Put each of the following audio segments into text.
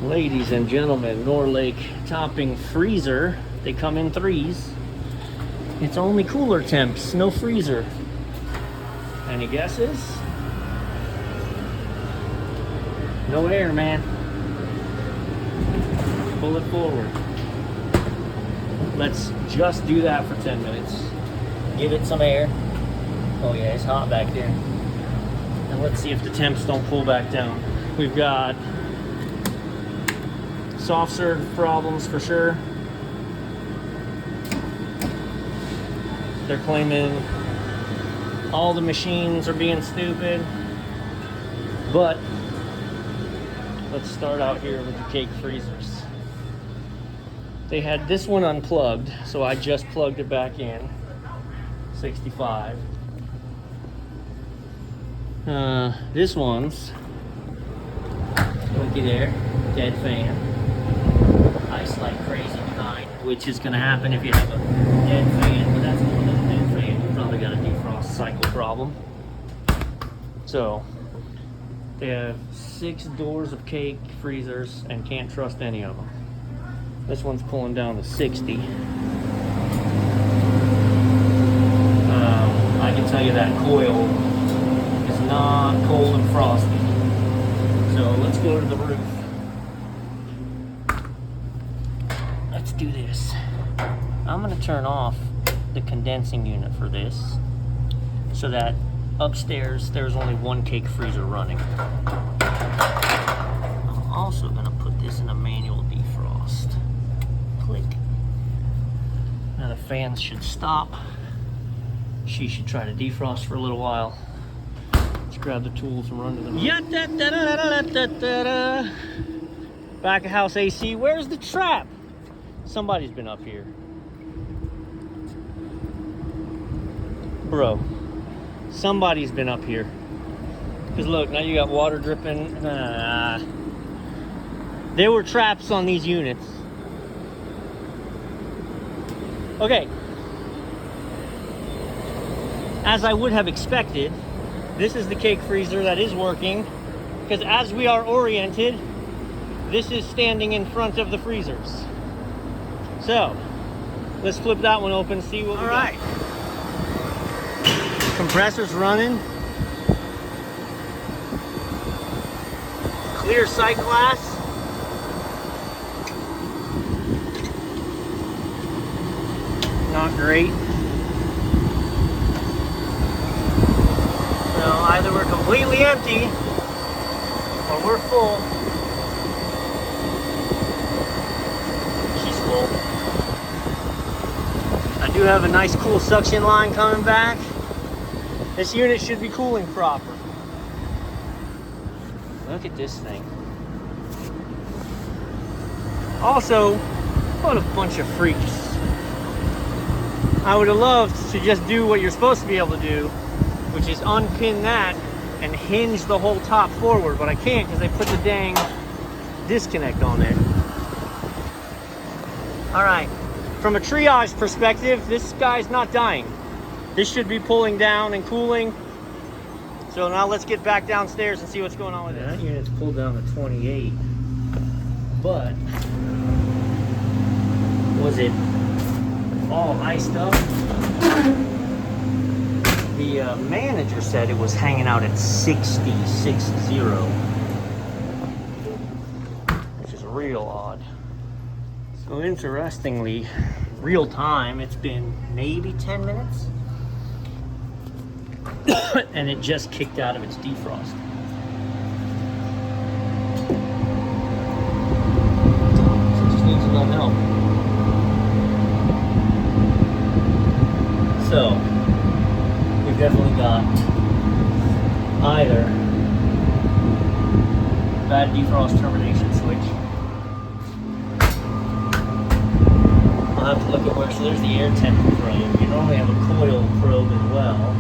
Ladies and gentlemen, Norlake topping freezer. They come in threes. It's only cooler temps, no freezer. Any guesses? No air, man. Pull it forward. Let's just do that for 10 minutes. Give it some air. Oh yeah, it's hot back there. And let's see if the temps don't pull back down. We've got soft serve problems for sure. They're claiming all the machines are being stupid. But let's start out here with the cake freezers. They had this one unplugged, so I just plugged it back in. 65. This one's looky there, dead fan. Ice like crazy behind, which is gonna happen if you have a dead fan, but that's more than a dead fan. You probably got a defrost cycle problem. So they have 6 doors of cake freezers and can't trust any of them. This one's pulling down to 60. I can tell you that coil is not cold and frosty. So let's go to the roof. Let's do this. I'm gonna turn off the condensing unit for this so that upstairs there's only one cake freezer running. I'm also gonna put this in a manual defrost. Click. Now the fans should stop. She should try to defrost for a little while. Let's grab the tools and run to them. Back of house AC. Where's the trap? Somebody's been up here. Bro, somebody's been up here. Because look, now you got water dripping. There were traps on these units. Okay. As I would have expected, this is the cake freezer that is working, because as we are oriented, this is standing in front of the freezers. So, let's flip that one open, see what we got. Compressor's running. Clear sight glass. Not great. So either we're completely empty or we're full. She's full. I do have a nice cool suction line coming back. This unit should be cooling proper. Look at this thing. Also, what a bunch of freaks. I would have loved to just do what you're supposed to be able to do, which is unpin that and hinge the whole top forward, but I can't because they put the dang disconnect on there. All right, from a triage perspective, this guy's not dying. This should be pulling down and cooling. So now let's get back downstairs and see what's going on with it. That unit's pulled down to 28, but was it all iced up? The manager said it was hanging out at 60, which is real odd. So interestingly, real time, it's been maybe 10 minutes, and it just kicked out of its defrost. So it just needs a little help. So we've definitely got either bad defrost termination switch. I'll have to look at where, so there's the air temp probe. You normally have a coil probe as well.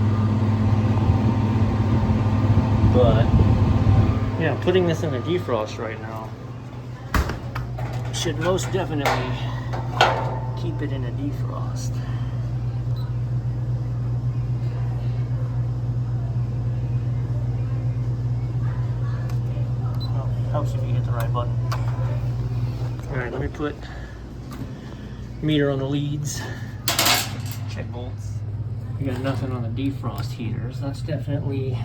But, yeah, putting this in a defrost right now should most definitely keep it in a defrost. Helps if you hit the right button. All right, let me put meter on the leads. Check bolts. You got nothing on the defrost heaters. That's definitely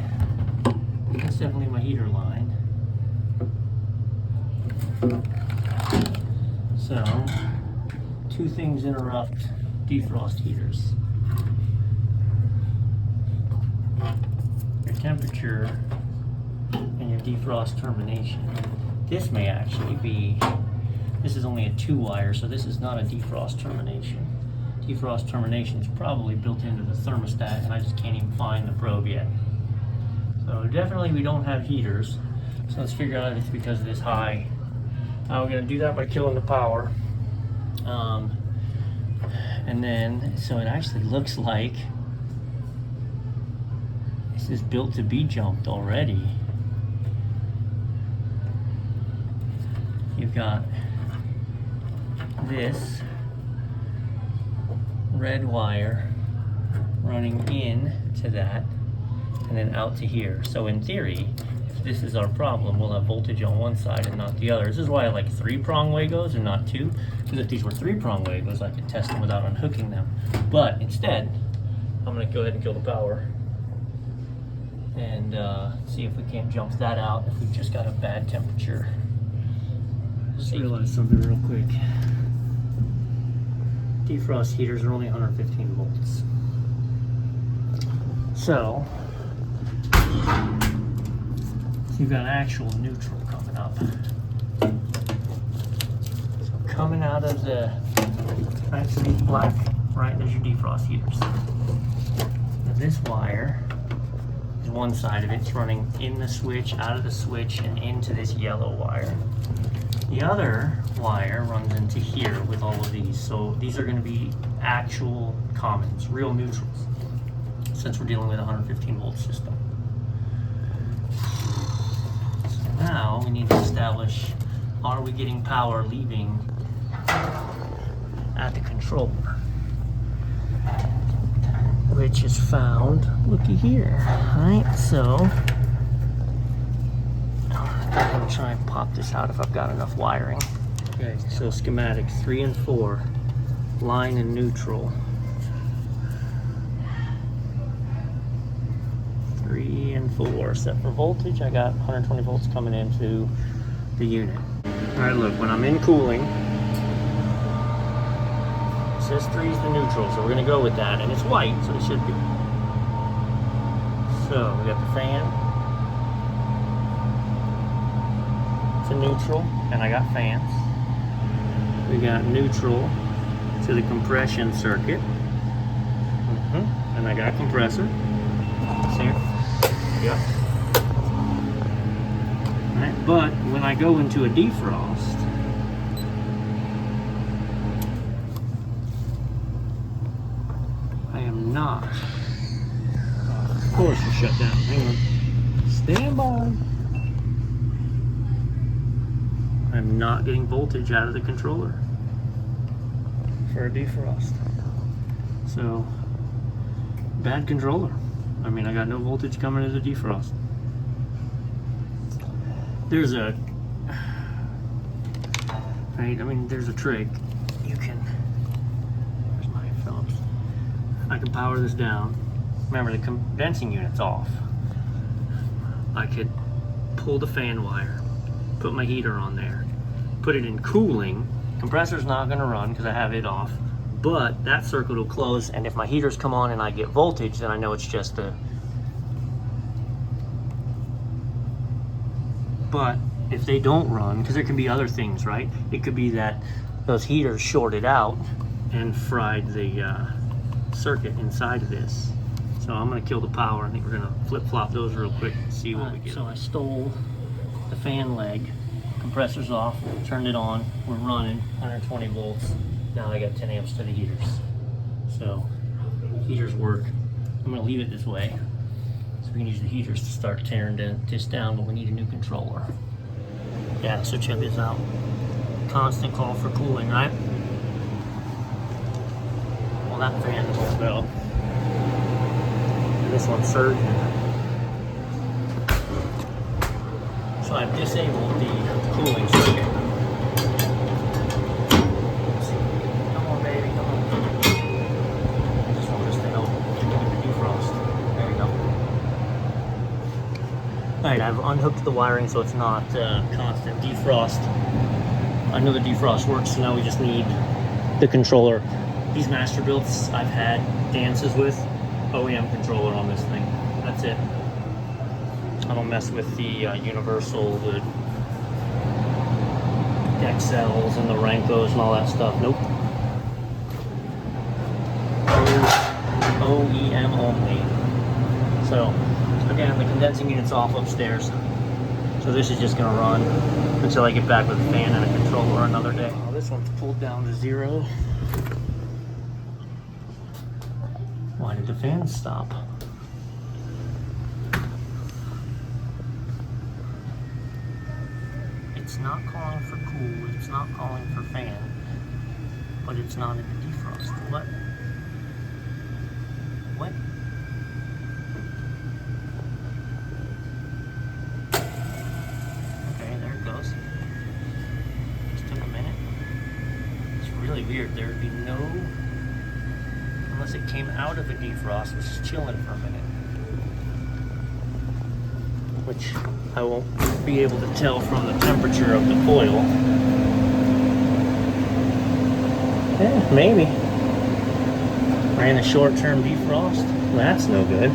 my heater line. So, two things interrupt defrost heaters. Your temperature and your defrost termination. This may actually be, this is only a 2-wire, so this is not a defrost termination. Defrost termination is probably built into the thermostat, and I just can't even find the probe yet. So definitely we don't have heaters. So let's figure out if it's because of this high. We're gonna do that by killing the power. And then, so it actually looks like this is built to be jumped already. You've got this red wire running in to that and then out to here. So in theory, if this is our problem, we'll have voltage on one side and not the other. This is why I like 3-prong Wagos and not 2, because if these were 3-prong Wagos, I could test them without unhooking them. But instead, I'm gonna go ahead and kill the power and see if we can't jump that out if we've just got a bad temperature. Just realized something real quick. Defrost heaters are only 115 volts. So you've got actual neutral coming up. So coming out of the, right, so these black, right, there's your defrost heaters. Now this wire is one side of it. It's running in the switch, out of the switch, and into this yellow wire. The other wire runs into here with all of these. So these are going to be actual commons, real neutrals, since we're dealing with a 115 volt system. So now we need to establish, are we getting power leaving at the controller? Which is found, looky here, right? So I'm gonna try and pop this out if I've got enough wiring. Okay, so schematic 3 and 4, line and neutral. 3 and 4, set for voltage. I got 120 volts coming into the unit. All right, look, when I'm in cooling, it says 3 is the neutral, so we're gonna go with that, and it's white, so it should be. So we got the fan to neutral, and I got fans. We got neutral to the compression circuit, and I got compressor. See here? Yep. Right, but when I go into a defrost, I am not. Of course, you shut down. Hang on. Stand by. I'm not getting voltage out of the controller for a defrost. So, bad controller. I mean, I got no voltage coming to the defrost. There's a, right, I mean, there's a trick. You can, where's my Phillips? I can power this down. Remember, the condensing unit's off. I could pull the fan wire, put my heater on there, put it in cooling. Compressor's not gonna run because I have it off, but that circuit will close, and if my heaters come on and I get voltage, then I know it's just a, but if they don't run, because there can be other things, right? It could be that those heaters shorted out and fried the circuit inside of this. So I'm gonna kill the power. I think we're gonna flip-flop those real quick and see what we get. So I stole the fan leg, compressor's off, turned it on, we're running 120 volts. Now I got 10 amps to the heaters. So heaters work. I'm gonna leave it this way. So we can use the heaters to start tearing this down, but we need a new controller. Yeah, so check this out. Constant call for cooling, right? Well, that fan won't go. And this one's surging. So I've disabled the cooling circuit. I've unhooked the wiring so it's not constant defrost. I know the defrost works, so now we just need the controller. These master builds I've had dances with, OEM controller on this thing. That's it. I don't mess with the Universal, the Dexels and the Rankos and all that stuff. Nope. OEM only. So, again, the condensing unit's off upstairs. So this is just gonna run until I get back with a fan and a controller another day. Oh, this one's pulled down to 0. Why did the fan stop? It's not calling for cool, it's not calling for fan, but it's not in the defrost. What? What? Okay, there it goes. Just took a minute. It's really weird. There would be no, unless it came out of a defrost, was just chilling for a minute. Which I won't be able to tell from the temperature of the coil. Yeah, maybe. Ran a short-term defrost. That's no good.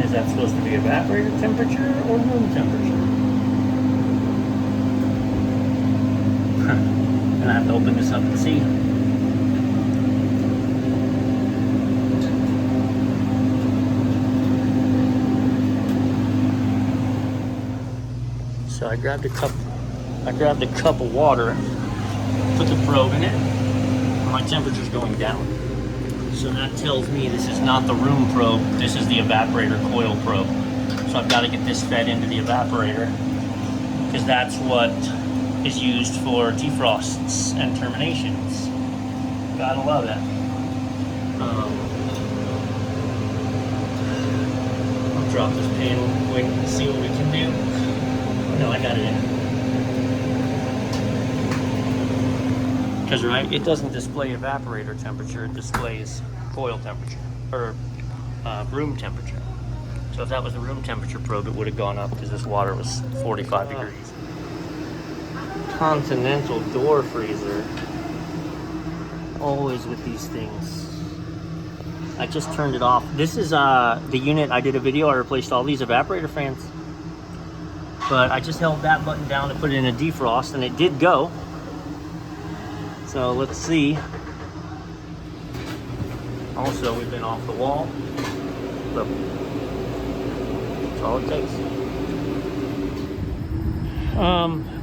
Is that supposed to be evaporator temperature or room temperature? Gonna have to open this up and see. So I grabbed a cup of water, put the probe in it, and my temperature's going down. So that tells me this is not the room probe, this is the evaporator coil probe. So I've got to get this fed into the evaporator, because that's what is used for defrosts and terminations. Gotta love that. I'll drop this panel, wait and see what we can do. No, I got it in. Because, right, it doesn't display evaporator temperature, it displays coil temperature, or room temperature. So if that was a room temperature probe, it would have gone up because this water was 45 degrees. Continental door freezer. Always with these things. I just turned it off. This is the unit I did a video. I replaced all these evaporator fans. But I just held that button down to put it in a defrost, and it did go. So let's see. Also, we've been off the wall. Look, that's all it takes.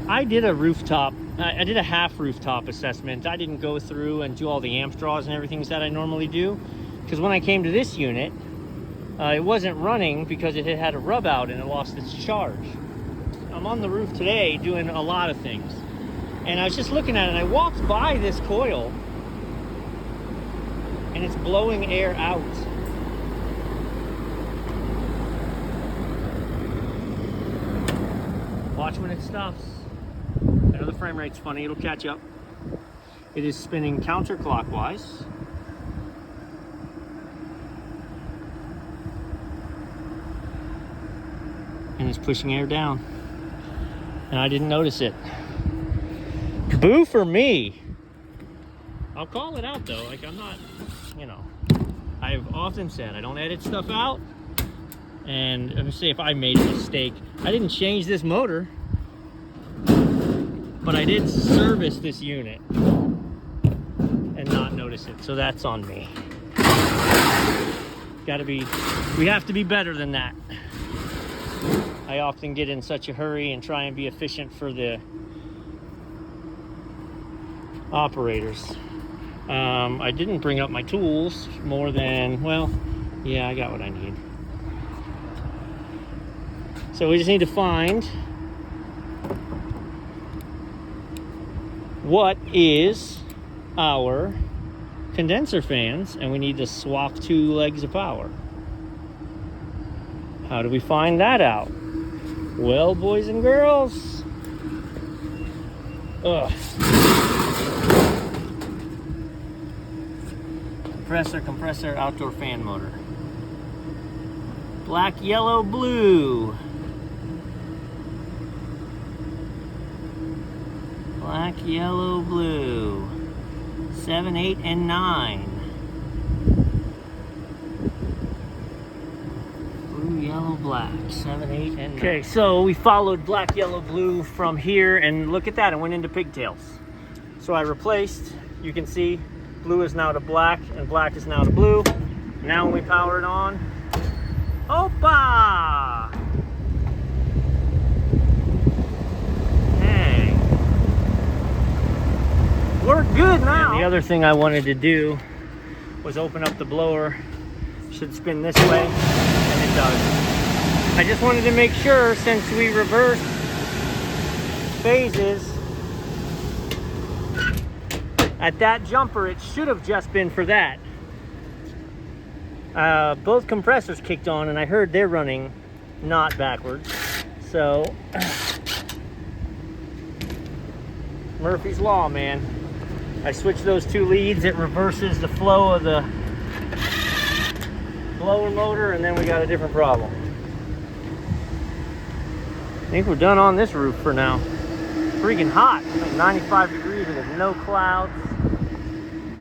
I did a rooftop. I did a half rooftop assessment. I didn't go through and do all the amp draws and everything that I normally do, because when I came to this unit, it wasn't running because it had a rub out and it lost its charge. I'm on the roof today doing a lot of things, and I was just looking at it, and I walked by this coil and it's blowing air out. Watch when it stops. I know the frame rate's funny, it'll catch up. It is spinning counterclockwise. And it's pushing air down. And I didn't notice it. Boo for me. I'll call it out though. Like, I'm not, you know, I've often said I don't edit stuff out. And let me say if I made a mistake. I didn't change this motor, but I did service this unit and not notice it. So that's on me. We have to be better than that. I often get in such a hurry and try and be efficient for the operators. I didn't bring up my tools more than, well, yeah, I got what I need. So we just need to find what is our condenser fans, and we need to swap 2 legs of power. How do we find that out? Well, boys and girls, compressor, outdoor fan motor. Black, yellow, blue. Black, yellow, blue. 7, 8, and 9. Blue, yellow, black. 7, 8, and 9. Okay, so we followed black, yellow, blue from here, and look at that, it went into pigtails. So I replaced, you can see, blue is now to black, and black is now to blue. Now when we power it on, Opa! Hey. Work good now. And the other thing I wanted to do was open up the blower. Should spin this way, and it does. I just wanted to make sure, since we reversed phases at that jumper, it should have just been for that. Both compressors kicked on, and I heard they're running not backwards. So, Murphy's Law, man. I switch those two leads, it reverses the flow of the blower motor, and then we got a different problem. I think we're done on this roof for now. Freaking hot, like 95 degrees, and there's no clouds.